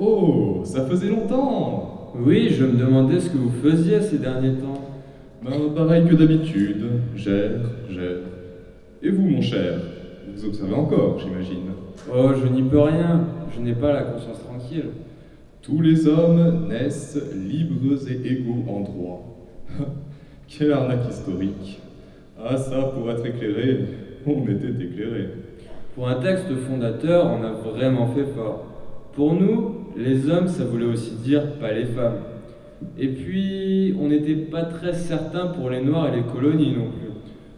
Oh, ça faisait longtemps. Oui, je me demandais ce que vous faisiez ces derniers temps. Ben, pareil que d'habitude. Gère. Et vous, mon cher? Vous observez encore, j'imagine. Oh, je n'y peux rien, je n'ai pas la conscience tranquille. Tous les hommes naissent libres et égaux en droit. Quelle arnaque historique. Ah ça, pour être éclairé, on était éclairé. Pour un texte fondateur, on a vraiment fait fort. Pour nous, les hommes, ça voulait aussi dire pas les femmes. Et puis, on n'était pas très certain pour les noirs et les colonies non plus.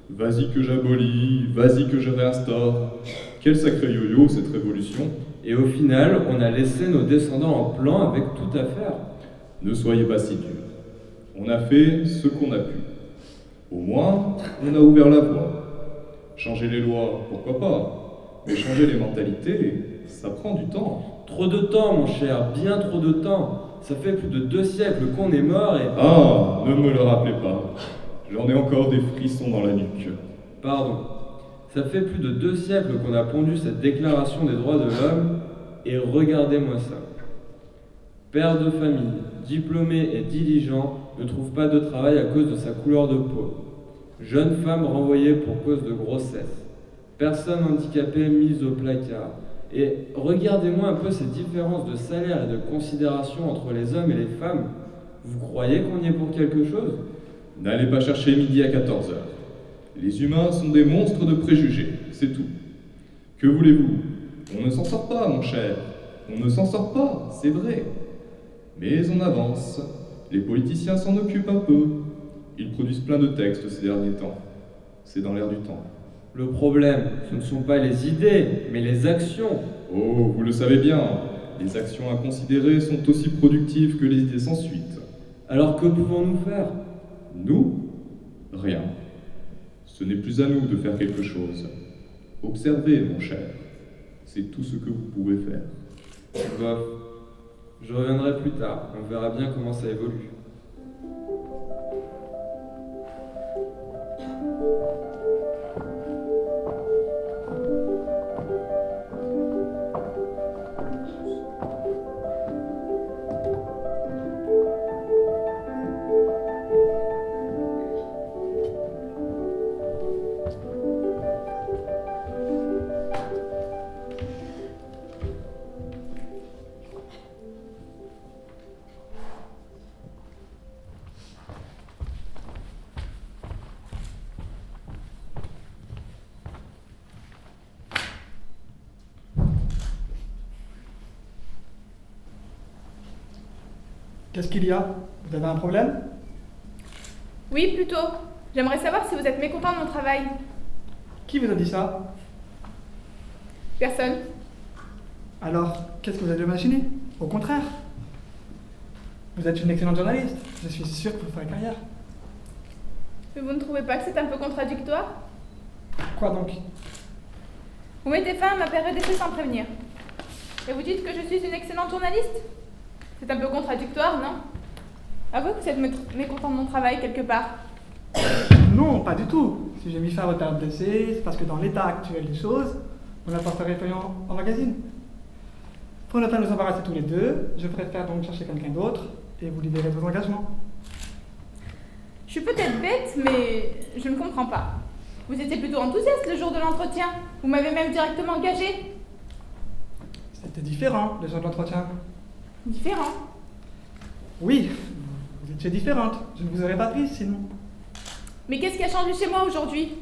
Vas-y que j'abolis, vas-y que je réinstaure. Quel sacré yo-yo cette révolution. Et au final, on a laissé nos descendants en plan avec tout à faire. Ne soyez pas si durs. On a fait ce qu'on a pu. Au moins, on a ouvert la voie. Changer les lois, pourquoi pas. Mais changer les mentalités, ça prend du temps. Trop de temps, mon cher, bien trop de temps. Ça fait plus de 2 siècles qu'on est mort et... Ah, ne me le rappelez pas. J'en ai encore des frissons dans la nuque. Pardon. Ça fait plus de 2 siècles qu'on a pondu cette déclaration des droits de l'homme, et regardez-moi ça. Père de famille, diplômé et diligent, ne trouve pas de travail à cause de sa couleur de peau. Jeune femme renvoyée pour cause de grossesse. Personne handicapée mise au placard. Et regardez-moi un peu ces différences de salaire et de considération entre les hommes et les femmes. Vous croyez qu'on y est pour quelque chose? N'allez pas chercher midi à 14 heures. Les humains sont des monstres de préjugés, c'est tout. Que voulez-vous? On ne s'en sort pas, mon cher. On ne s'en sort pas, c'est vrai. Mais on avance. Les politiciens s'en occupent un peu. Ils produisent plein de textes ces derniers temps. C'est dans l'air du temps. Le problème, ce ne sont pas les idées, mais les actions. Oh, vous le savez bien, les actions inconsidérées sont aussi productives que les idées sans suite. Alors que pouvons-nous faire? Nous? Rien. Ce n'est plus à nous de faire quelque chose. Observez, mon cher. C'est tout ce que vous pouvez faire. Bof. Je reviendrai plus tard, on verra bien comment ça évolue. Qu'est-ce qu'il y a? Vous avez un problème? Oui, plutôt. J'aimerais savoir si vous êtes mécontent de mon travail. Qui vous a dit ça? Personne. Alors, qu'est-ce que vous avez imaginé? Au contraire. Vous êtes une excellente journaliste. Je suis sûr que vous ferez carrière. Mais vous ne trouvez pas que c'est un peu contradictoire? Quoi donc? Vous mettez fin à ma période d'essai sans prévenir. Et vous dites que je suis une excellente journaliste? C'est un peu contradictoire, non? Avouez que vous êtes mécontent de mon travail quelque part. Non, pas du tout. Si j'ai mis fin à votre période d'essai, c'est parce que dans l'état actuel des choses, on apporterait en magazine. Pour ne pas nous embarrasser tous les deux, je préfère donc chercher quelqu'un d'autre et vous libérer de vos engagements. Je suis peut-être bête, mais je ne comprends pas. Vous étiez plutôt enthousiaste le jour de l'entretien. Vous m'avez même directement engagée. C'était différent, le jour de l'entretien. Différent. Oui, vous étiez différente. Je ne vous aurais pas prise sinon. Mais qu'est-ce qui a changé chez moi aujourd'hui?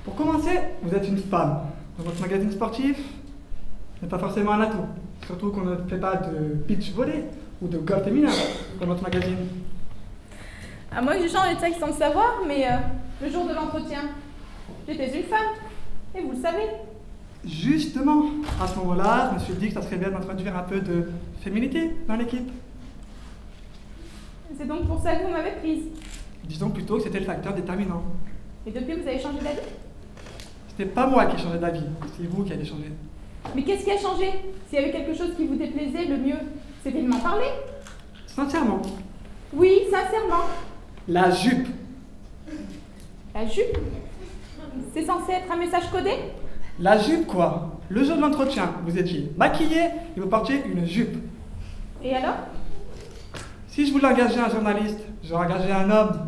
Pour commencer, vous êtes une femme. Dans votre magazine sportif, ce n'est pas forcément un atout. Surtout qu'on ne fait pas de pitch volley ou de golf féminin dans notre magazine. À moi que je change de sexe sans le savoir, mais le jour de l'entretien, j'étais une femme. Et vous le savez. Justement, à ce moment-là, je me suis dit que ça serait bien d'introduire un peu de féminité dans l'équipe. C'est donc pour ça que vous m'avez prise. Disons plutôt que c'était le facteur déterminant. Et depuis, vous avez changé d'avis? C'était pas moi qui ai changé d'avis, c'est vous qui avez changé. Mais qu'est-ce qui a changé? S'il y avait quelque chose qui vous déplaisait, le mieux, c'était de m'en parler. Sincèrement. Oui, sincèrement. La jupe. La jupe? C'est censé être un message codé? La jupe, quoi. Le jour de l'entretien, vous étiez maquillé et vous portiez une jupe. Et alors? Si je voulais engager un journaliste, j'aurais engagé un homme.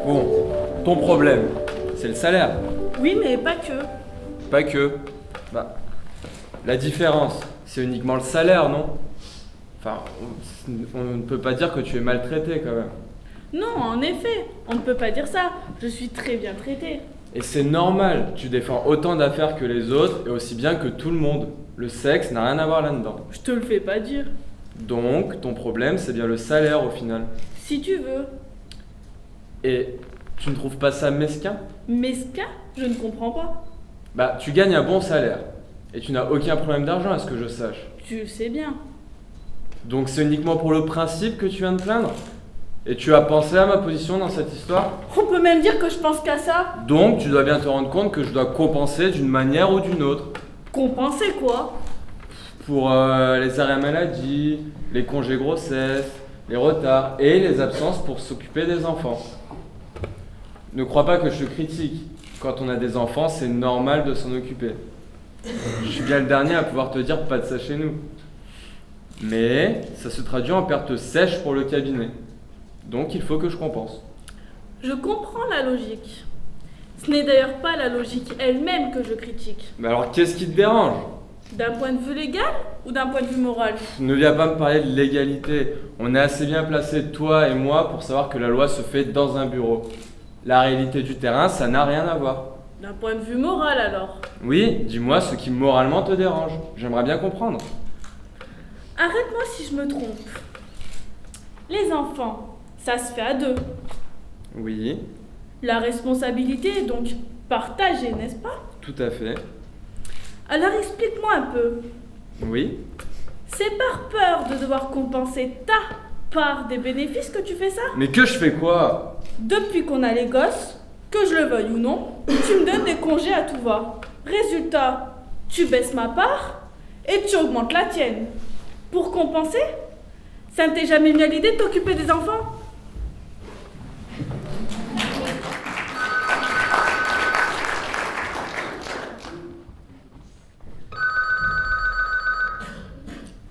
Bon, ton problème, c'est le salaire. Oui, mais pas que. Pas que. Bah, la différence, c'est uniquement le salaire, non? Enfin, on ne peut pas dire que tu es maltraité quand même. Non, en effet, on ne peut pas dire ça. Je suis très bien traitée. Et c'est normal, tu défends autant d'affaires que les autres et aussi bien que tout le monde. Le sexe n'a rien à voir là-dedans. Je te le fais pas dire. Donc, ton problème, c'est bien le salaire au final. Si tu veux. Et tu ne trouves pas ça mesquin? Mesquin? Je ne comprends pas. Bah, tu gagnes un bon salaire. Et tu n'as aucun problème d'argent à ce que je sache. Tu le sais bien. Donc c'est uniquement pour le principe que tu viens de plaindre? Et tu as pensé à ma position dans cette histoire? On peut même dire que je pense qu'à ça. Donc tu dois bien te rendre compte que je dois compenser d'une manière ou d'une autre. Compenser quoi? Pour les arrêts maladie, les congés grossesse, les retards et les absences pour s'occuper des enfants. Ne crois pas que je te critique. Quand on a des enfants, c'est normal de s'en occuper. Je suis bien le dernier à pouvoir te dire pas de ça chez nous. Mais ça se traduit en perte sèche pour le cabinet. Donc il faut que je compense. Je comprends la logique. Ce n'est d'ailleurs pas la logique elle-même que je critique. Mais alors qu'est-ce qui te dérange? D'un point de vue légal ou d'un point de vue moral? Ne viens pas me parler de l'égalité. On est assez bien placés, toi et moi, pour savoir que la loi se fait dans un bureau. La réalité du terrain, ça n'a rien à voir. D'un point de vue moral alors? Oui, dis-moi ce qui moralement te dérange. J'aimerais bien comprendre. Arrête-moi si je me trompe. Les enfants, ça se fait à deux. Oui, La responsabilité est donc partagée, n'est-ce pas? tout à fait. Alors explique-moi un peu. Oui. C'est par peur de devoir compenser ta part des bénéfices que tu fais ça? Mais que je fais quoi? Depuis qu'on a les gosses, que je le veuille ou non, tu me donnes des congés à tout va. Résultat, tu baisses ma part et tu augmentes la tienne. Pour compenser? Ça ne t'est jamais venu à l'idée de t'occuper des enfants?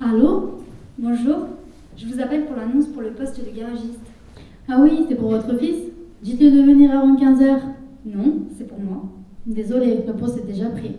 Allô? Bonjour. Je vous appelle pour l'annonce pour le poste de garagiste. Ah oui, c'est pour votre fils? Dites-lui de venir avant 15h. Non, c'est pour moi. Désolé, le poste est déjà pris.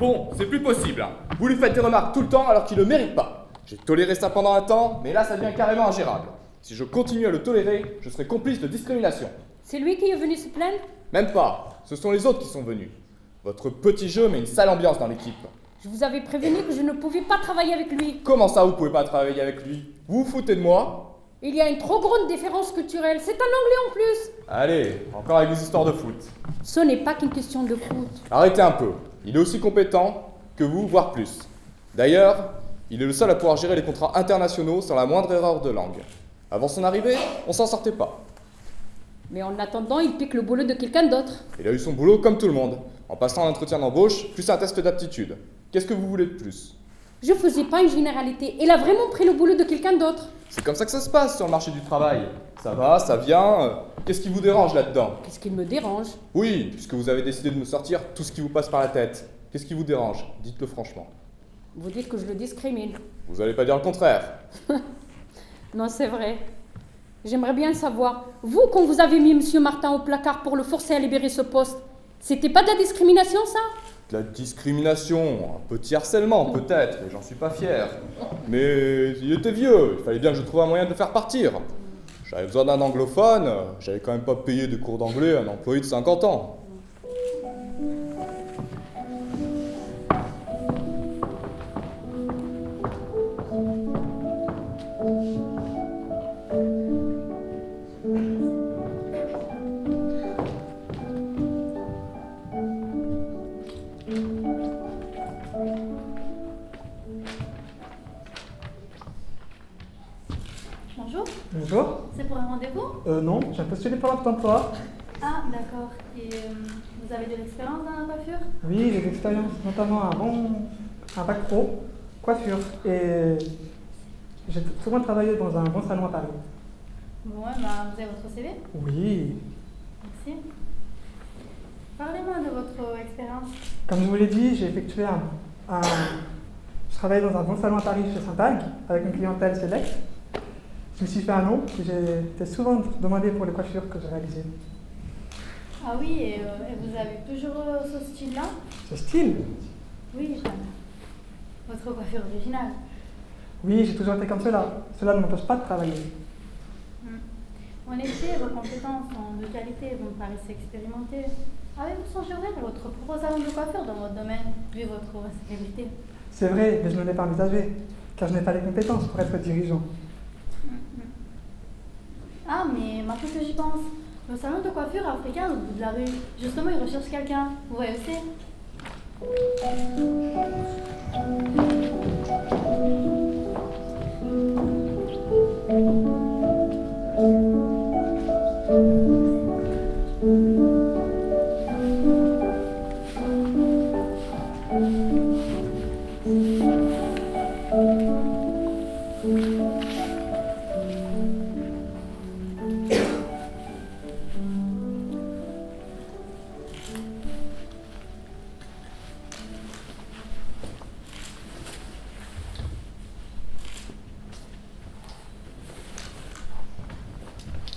Bon, c'est plus possible. Hein. Vous lui faites des remarques tout le temps alors qu'il ne le mérite pas. J'ai toléré ça pendant un temps, mais là ça devient carrément ingérable. Si je continue à le tolérer, je serai complice de discrimination. C'est lui qui est venu se plaindre? Même pas, ce sont les autres qui sont venus. Votre petit jeu met une sale ambiance dans l'équipe. Je vous avais prévenu que je ne pouvais pas travailler avec lui. Comment ça vous pouvez pas travailler avec lui? Vous vous foutez de moi? Il y a une trop grande différence culturelle. C'est un Anglais en plus. Allez, encore avec des histoires de foot. Ce n'est pas qu'une question de foot. Arrêtez un peu, il est aussi compétent que vous, voire plus. D'ailleurs, il est le seul à pouvoir gérer les contrats internationaux sans la moindre erreur de langue. Avant son arrivée, on s'en sortait pas. Mais en attendant, il pique le boulot de quelqu'un d'autre. Il a eu son boulot comme tout le monde, en passant un entretien d'embauche, plus un test d'aptitude. Qu'est-ce que vous voulez de plus? Je faisais pas une généralité. Il a vraiment pris le boulot de quelqu'un d'autre. C'est comme ça que ça se passe sur le marché du travail. Ça va, ça vient. Qu'est-ce qui vous dérange là-dedans? Qu'est-ce qui me dérange? Oui, puisque vous avez décidé de me sortir tout ce qui vous passe par la tête. Qu'est-ce qui vous dérange? Dites-le franchement. Vous dites que je le discrimine. Vous allez pas dire le contraire. Non, c'est vrai. J'aimerais bien savoir, vous, quand vous avez mis M. Martin au placard pour le forcer à libérer ce poste, c'était pas de la discrimination, ça? De la discrimination, un petit harcèlement peut-être, et j'en suis pas fier. Mais il était vieux, il fallait bien que je trouve un moyen de le faire partir. J'avais besoin d'un anglophone, j'allais quand même pas payer des cours d'anglais à un employé de 50 ans. Bonjour, Bonjour. c'est pour un rendez-vous? Non, j'ai postulé pour l'offre d'emploi. Ah, d'accord. Et vous avez de l'expérience dans la coiffure? Oui, j'ai l'expérience, notamment un bac pro, coiffure. Et j'ai souvent travaillé dans un bon salon à Paris. Bon, ouais, bah, vous avez votre CV? Oui, Merci. Parlez-moi de votre expérience. comme je vous l'ai dit, j'ai effectué je travaillais dans un bon salon à Paris chez Saint-Algue, avec une clientèle select. Je me suis fait un nom, et j'ai été souvent demandé pour les coiffures que j'ai réalisées. Ah oui, et vous avez toujours ce style-là? Ce style? Oui, j'aime. Votre coiffure originale. Oui, j'ai toujours été comme cela. Cela ne m'empêche pas de travailler. En effet, vos compétences sont de qualité, vous me paraissez expérimenté. Avez-vous songé ouvrir votre propre salon de coiffure dans votre domaine, vu votre célébrité? C'est vrai, mais je ne l'ai pas envisagé, car je n'ai pas les compétences pour être dirigeant. Ah, mais maintenant que j'y pense, le salon de coiffure africain au bout de la rue, justement, il recherche quelqu'un. Vous voyez aussi?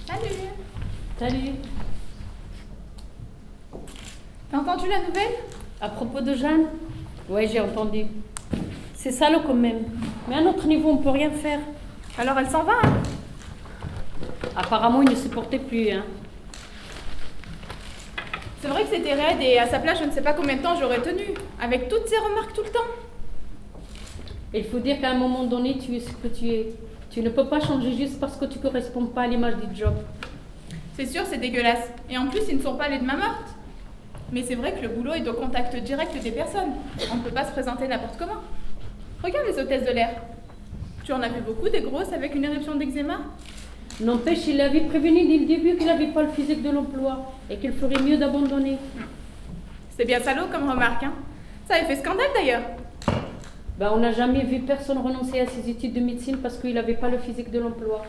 Salut. Salut. T'as entendu la nouvelle? À propos de Jeanne? Ouais, j'ai entendu. C'est salaud quand même. Mais à notre niveau, on peut rien faire. Alors elle s'en va, hein? Apparemment, il ne se portait plus, hein. C'est vrai que c'était raide et à sa place, je ne sais pas combien de temps j'aurais tenu, avec toutes ces remarques tout le temps. Il faut dire qu'à un moment donné, tu es ce que tu es. Tu ne peux pas changer juste parce que tu ne corresponds pas à l'image du job. C'est sûr, c'est dégueulasse. Et en plus, ils ne sont pas les de ma morte. Mais c'est vrai que le boulot est au contact direct des personnes. On ne peut pas se présenter n'importe comment. Regarde les hôtesses de l'air. Tu en as vu beaucoup des grosses avec une éruption d'eczéma? N'empêche, il l'avait prévenu dès le début qu'il n'avait pas le physique de l'emploi et qu'il ferait mieux d'abandonner. C'est bien salaud comme remarque, hein. Ça avait fait scandale d'ailleurs. Ben, on n'a jamais vu personne renoncer à ses études de médecine parce qu'il n'avait pas le physique de l'emploi.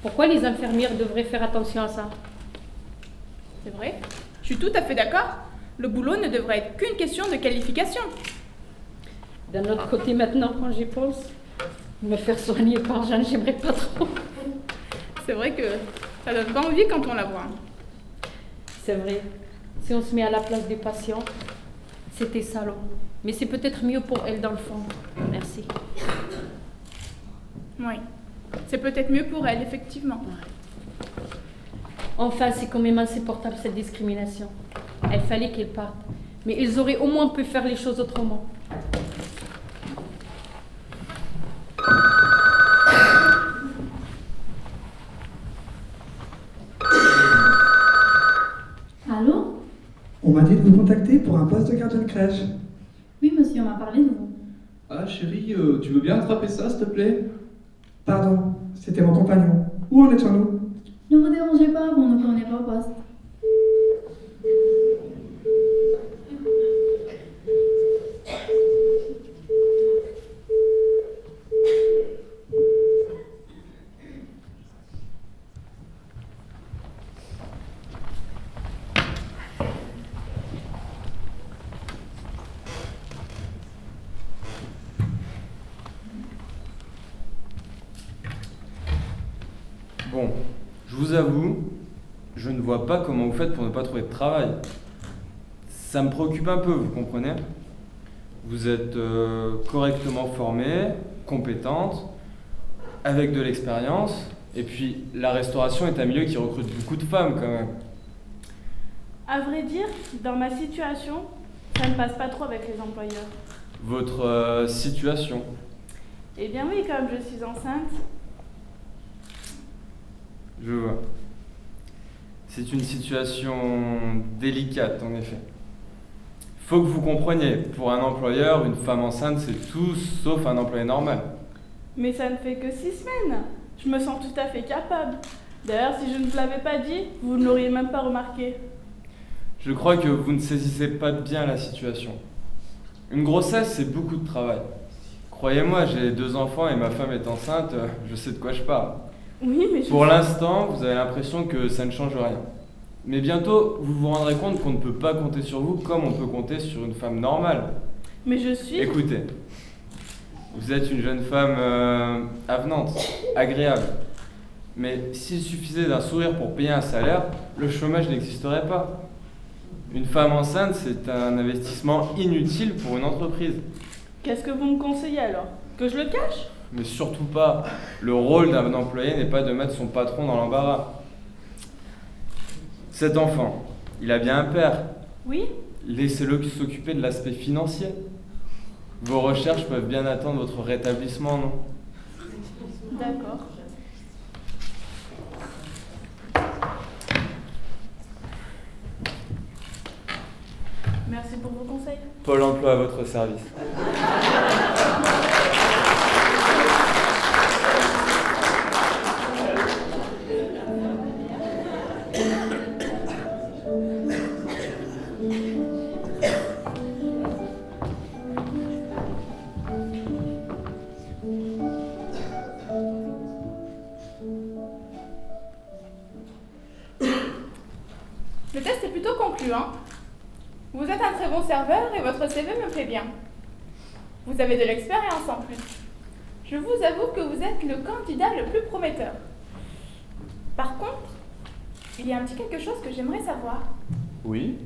Pourquoi les infirmières devraient faire attention à ça? C'est vrai. Je suis tout à fait d'accord. Le boulot ne devrait être qu'une question de qualification. D'un autre côté, maintenant, quand j'y pense, me faire soigner par Jeanne, j'aimerais pas trop. C'est vrai que ça donne pas envie quand on la voit. C'est vrai. Si on se met à la place des patients, c'était salaud. Mais c'est peut-être mieux pour elle dans le fond. Merci. Oui. C'est peut-être mieux pour elle, effectivement. Enfin, c'est quand même insupportable cette discrimination. Il fallait qu'ils partent. Mais ils auraient au moins pu faire les choses autrement. Allô? On m'a dit de vous contacter pour un poste de gardien de crèche. Oui, monsieur, on m'a parlé de vous. Ah chérie, tu veux bien attraper ça s'il te plaît? Pardon, c'était mon compagnon. Où en étions-nous? Ne vous dérangez pas, on ne connaît pas au poste. Bon, je vous avoue, je ne vois pas comment vous faites pour ne pas trouver de travail. Ça me préoccupe un peu, vous comprenez? Vous êtes correctement formée, compétente, avec de l'expérience, et puis la restauration est un milieu qui recrute beaucoup de femmes quand même. À vrai dire, dans ma situation, ça ne passe pas trop avec les employeurs. Votre situation? Eh bien oui, comme je suis enceinte. Je vois. C'est une situation délicate, en effet. Faut que vous compreniez, pour un employeur, une femme enceinte, c'est tout sauf un employé normal. Mais ça ne fait que 6 semaines. Je me sens tout à fait capable. D'ailleurs, si je ne vous l'avais pas dit, vous ne l'auriez même pas remarqué. Je crois que vous ne saisissez pas bien la situation. Une grossesse, c'est beaucoup de travail. Croyez-moi, j'ai 2 enfants et ma femme est enceinte, je sais de quoi je parle. Oui, mais Pour l'instant, vous avez l'impression que ça ne change rien. Mais bientôt, vous vous rendrez compte qu'on ne peut pas compter sur vous comme on peut compter sur une femme normale. Mais je suis... Écoutez, vous êtes une jeune femme avenante, agréable. Mais s'il suffisait d'un sourire pour payer un salaire, le chômage n'existerait pas. Une femme enceinte, c'est un investissement inutile pour une entreprise. Qu'est-ce que vous me conseillez alors? Que je le cache? Mais surtout pas. Le rôle d'un employé n'est pas de mettre son patron dans l'embarras. Cet enfant, il a bien un père. Oui? Laissez-le s'occuper de l'aspect financier. Vos recherches peuvent bien attendre votre rétablissement, non? D'accord. Merci pour vos conseils. Pôle emploi à votre service. Le test est plutôt concluant. Vous êtes un très bon serveur et votre CV me plaît bien. Vous avez de l'expérience en plus. Je vous avoue que vous êtes le candidat le plus prometteur. Par contre, il y a un petit quelque chose que j'aimerais savoir. Oui?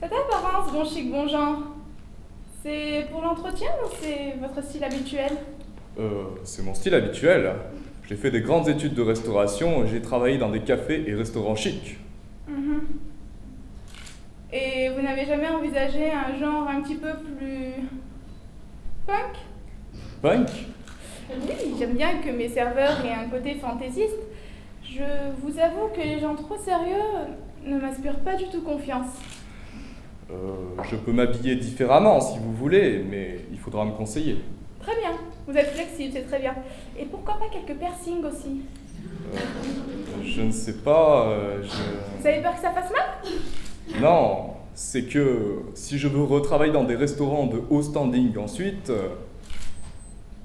Cette apparence bon chic, bon genre, c'est pour l'entretien ou c'est votre style habituel? C'est mon style habituel. J'ai fait des grandes études de restauration et j'ai travaillé dans des cafés et restaurants chics. Et vous n'avez jamais envisagé un genre un petit peu plus... punk? Punk? Oui, j'aime bien que mes serveurs aient un côté fantaisiste. Je vous avoue que les gens trop sérieux ne m'inspirent pas du tout confiance. Je peux m'habiller différemment si vous voulez, mais il faudra me conseiller. Très bien, vous êtes flexible, c'est très bien. Et pourquoi pas quelques piercings aussi? Je ne sais pas, Vous avez peur que ça fasse mal? Non, c'est que si je veux retravailler dans des restaurants de haut standing ensuite...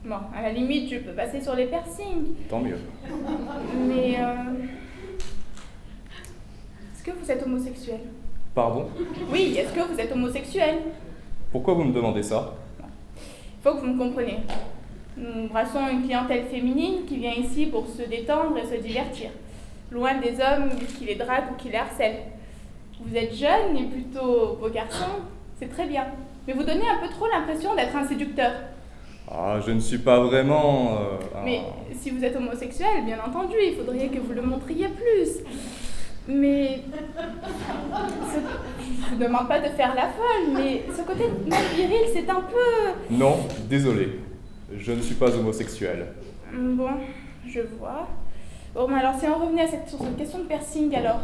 Bon, à la limite, je peux passer sur les piercings. Tant mieux. Mais... Est-ce que vous êtes homosexuel? Pardon? Oui, est-ce que vous êtes homosexuel? Pourquoi vous me demandez ça? Il faut que vous me compreniez. Nous brassons une clientèle féminine qui vient ici pour se détendre et se divertir, loin des hommes qui les draguent ou qui les harcèlent. Vous êtes jeune et plutôt beau garçon, c'est très bien. Mais vous donnez un peu trop l'impression d'être un séducteur. Ah, je ne suis pas vraiment... Mais si vous êtes homosexuel, bien entendu, il faudrait que vous le montriez plus. Mais... Je vous demande pas de faire la folle, mais ce côté mal viril, c'est un peu... Non, désolé. Je ne suis pas homosexuel. Bon, je vois. Bon, mais alors si on revenait sur cette question de piercing, alors...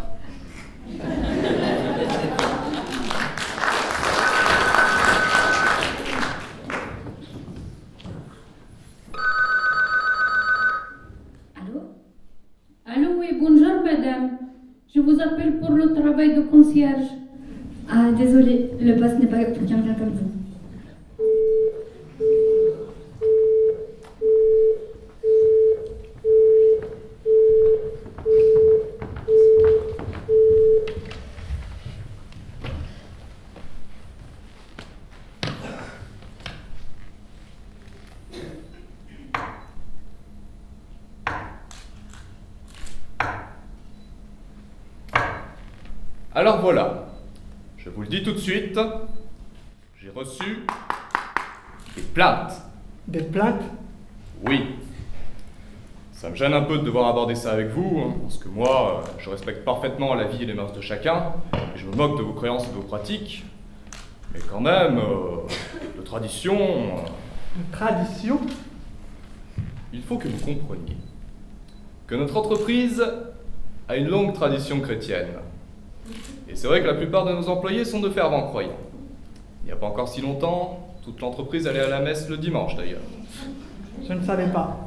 Allô, oui, bonjour madame. Je vous appelle pour le travail de concierge. Ah, désolé, le poste n'est pas pour quelqu'un comme vous. Alors voilà, je vous le dis tout de suite, j'ai reçu des plaintes. Des plaintes? Oui. Ça me gêne un peu de devoir aborder ça avec vous, hein, parce que moi, je respecte parfaitement la vie et les mœurs de chacun, et je me moque de vos croyances et de vos pratiques. Mais quand même, de tradition... De tradition? Il faut que vous compreniez que notre entreprise a une longue tradition chrétienne. Et c'est vrai que la plupart de nos employés sont de fervents croyants. Il n'y a pas encore si longtemps, toute l'entreprise allait à la messe le dimanche d'ailleurs. Je ne savais pas.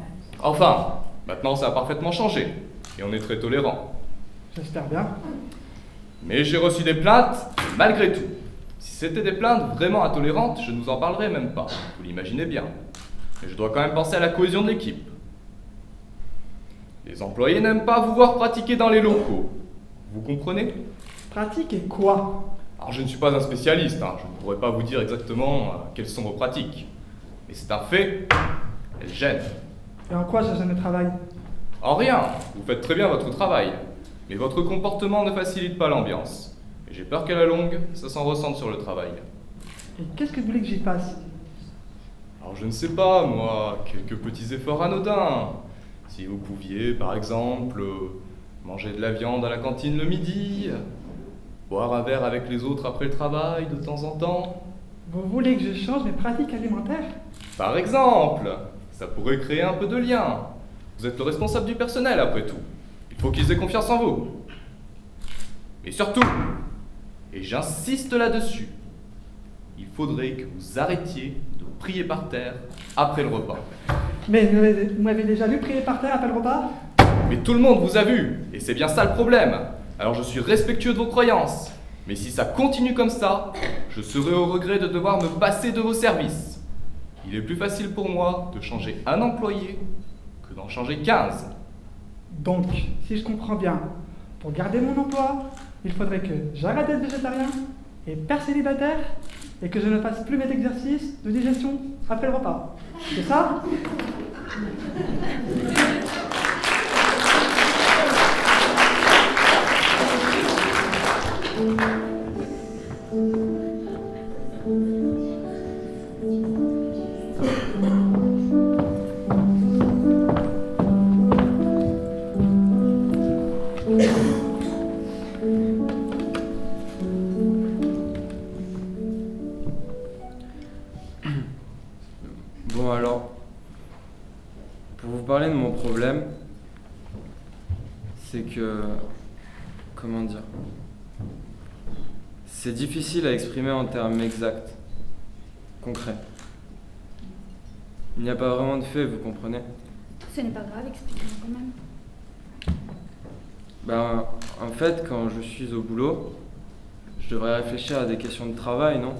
Enfin, maintenant ça a parfaitement changé, et on est très tolérant. J'espère bien. Mais j'ai reçu des plaintes, malgré tout. Si c'était des plaintes vraiment intolérantes, je ne vous en parlerai même pas, vous l'imaginez bien. Mais je dois quand même penser à la cohésion de l'équipe. Les employés n'aiment pas vous voir pratiquer dans les locaux. Vous comprenez? Pratiquer quoi? Alors je ne suis pas un spécialiste, je ne pourrais pas vous dire exactement quelles sont vos pratiques. Mais c'est un fait, elles gênent. Et en quoi ça gêne le travail? En rien, vous faites très bien votre travail. Mais votre comportement ne facilite pas l'ambiance. Et j'ai peur qu'à la longue, ça s'en ressente sur le travail. Et qu'est-ce que vous voulez que j'y fasse? Alors je ne sais pas, moi, quelques petits efforts anodins. Si vous pouviez, par exemple, manger de la viande à la cantine le midi, boire un verre avec les autres après le travail de temps en temps. Vous voulez que je change mes pratiques alimentaires? Par exemple, ça pourrait créer un peu de lien. Vous êtes le responsable du personnel après tout. Il faut qu'ils aient confiance en vous. Mais surtout, et j'insiste là-dessus, il faudrait que vous arrêtiez de prier par terre après le repas. Mais vous m'avez déjà vu prier par terre après le repas? Mais tout le monde vous a vu, et c'est bien ça le problème. Alors je suis respectueux de vos croyances. Mais si ça continue comme ça, je serai au regret de devoir me passer de vos services. Il est plus facile pour moi de changer un employé que d'en changer 15. Donc, si je comprends bien, pour garder mon emploi, il faudrait que j'arrête d'être végétarien et père célibataire et que je ne fasse plus mes exercices de digestion après le repas. C'est ça? Bon alors, pour vous parler de mon problème, c'est que... Comment dire? C'est difficile à exprimer en termes exacts, concrets. Il n'y a pas vraiment de fait, vous comprenez? Ce n'est pas grave, explique-moi quand même. Ben, en fait, quand je suis au boulot, je devrais réfléchir à des questions de travail, non?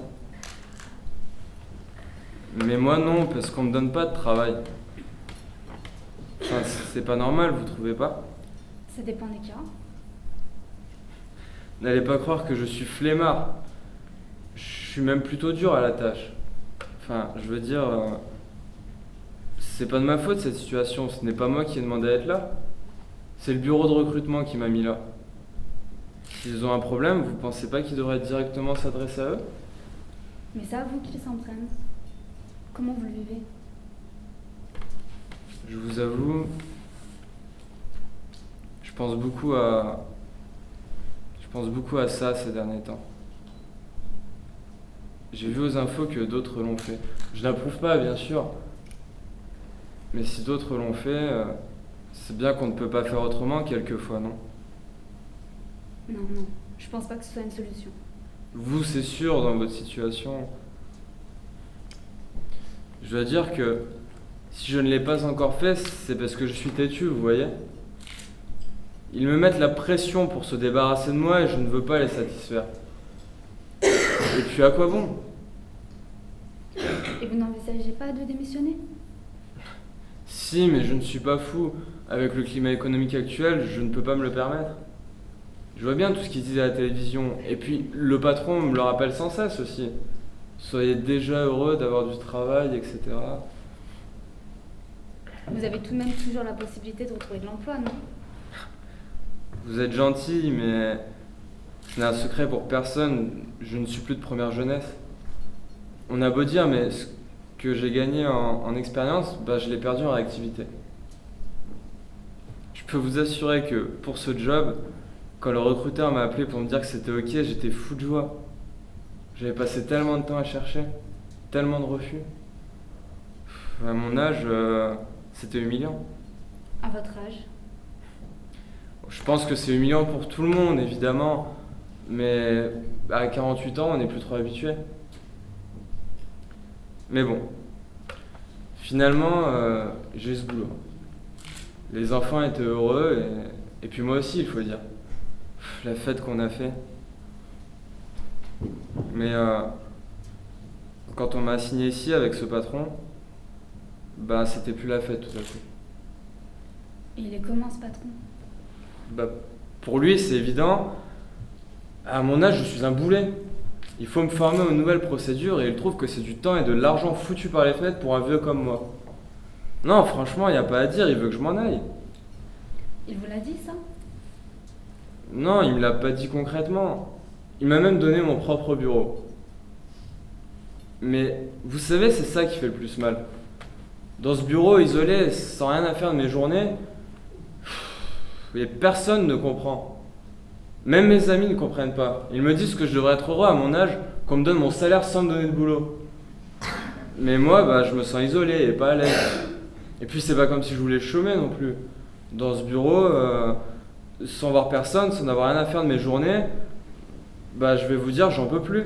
Mais moi non, parce qu'on me donne pas de travail. Enfin, c'est pas normal, vous trouvez pas? Ça dépend des cas. N'allez pas croire que je suis flemmard. Je suis même plutôt dur à la tâche. Enfin, je veux dire... c'est pas de ma faute cette situation, ce n'est pas moi qui ai demandé à être là. C'est le bureau de recrutement qui m'a mis là. S'ils ont un problème, vous pensez pas qu'ils devraient directement s'adresser à eux? Mais c'est à vous qu'ils s'en prennent. Comment vous le vivez? Je vous avoue, je pense beaucoup à ça ces derniers temps. J'ai vu aux infos que d'autres l'ont fait. Je n'approuve pas, bien sûr. Mais si d'autres l'ont fait, c'est bien qu'on ne peut pas faire autrement quelquefois, non? Non, je pense pas que ce soit une solution. Vous, c'est sûr, dans votre situation. Je dois dire que si je ne l'ai pas encore fait, c'est parce que je suis têtu, vous voyez? Ils me mettent la pression pour se débarrasser de moi et je ne veux pas les satisfaire. Et puis à quoi bon? Et vous n'envisagez pas de démissionner? Si, mais je ne suis pas fou. Avec le climat économique actuel, je ne peux pas me le permettre. Je vois bien tout ce qu'ils disent à la télévision. Et puis, le patron me le rappelle sans cesse aussi. Soyez déjà heureux d'avoir du travail, etc. Vous avez tout de même toujours la possibilité de retrouver de l'emploi, non? Vous êtes gentil, mais ce n'est un secret pour personne. Je ne suis plus de première jeunesse. On a beau dire, mais ce que j'ai gagné en expérience, je l'ai perdu en réactivité. Je peux vous assurer que pour ce job, quand le recruteur m'a appelé pour me dire que c'était ok, j'étais fou de joie. J'avais passé tellement de temps à chercher, tellement de refus. À mon âge, c'était humiliant. À votre âge? Je pense que c'est humiliant pour tout le monde, évidemment. Mais à 48 ans, on n'est plus trop habitué. Mais bon, finalement, j'ai eu ce boulot. Les enfants étaient heureux et puis moi aussi, il faut dire. La fête qu'on a fait. Mais quand on m'a assigné ici avec ce patron, bah c'était plus la fête tout à coup. Et il est comment ce patron? Bah pour lui c'est évident. À mon âge je suis un boulet. Il faut me former aux nouvelles procédures et il trouve que c'est du temps et de l'argent foutu par les fenêtres pour un vieux comme moi. Non franchement il n'y a pas à dire, il veut que je m'en aille. Il vous l'a dit ça? Non, il me l'a pas dit concrètement. Il m'a même donné mon propre bureau. Mais vous savez, c'est ça qui fait le plus mal. Dans ce bureau isolé, sans rien à faire de mes journées, et personne ne comprend. Même mes amis ne comprennent pas. Ils me disent que je devrais être heureux à mon âge, qu'on me donne mon salaire sans me donner de boulot. Mais moi, bah, je me sens isolé et pas à l'aise. Et puis c'est pas comme si je voulais chômer non plus. Dans ce bureau, sans voir personne, sans avoir rien à faire de mes journées, bah je vais vous dire, j'en peux plus.